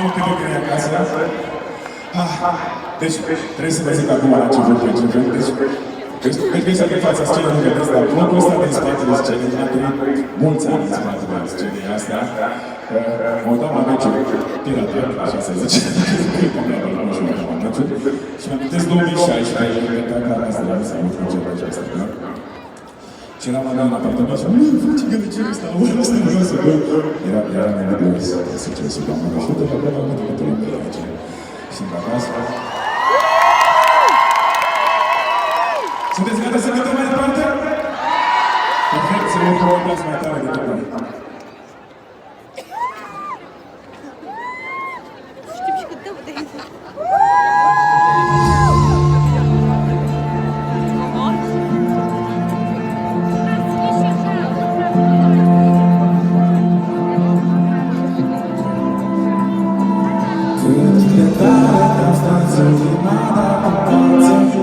Am câte grei acasă. Deci, trebuie să vă zic acum la început pe început. Deci, trebuie să fii fața scenei, nu vedeți, dar blocul ăsta din spatele scenei mi-a trăit mulți ani în spatele scenei asta. Mă uitam la meciuri piratat, așa să zice. Nu știu dacă am meciuri. Și mi-amintesc 2016, eu cântam ca asta, la să aud concertul acesta, da? Și eram la mea în apartament și am zis, face gălăciul ăsta, ăla ăsta vreau să văd. Era nervios, succesul, doamnă, și uite, abia m-am gândit că te lumea aici. Și în acasă. Sunteți gata să cântăm mai departe? Perfect, să vă provocați mai tare decât noi. Știm și cântăm de aici. Când de tare te-am stat să-mi mada cu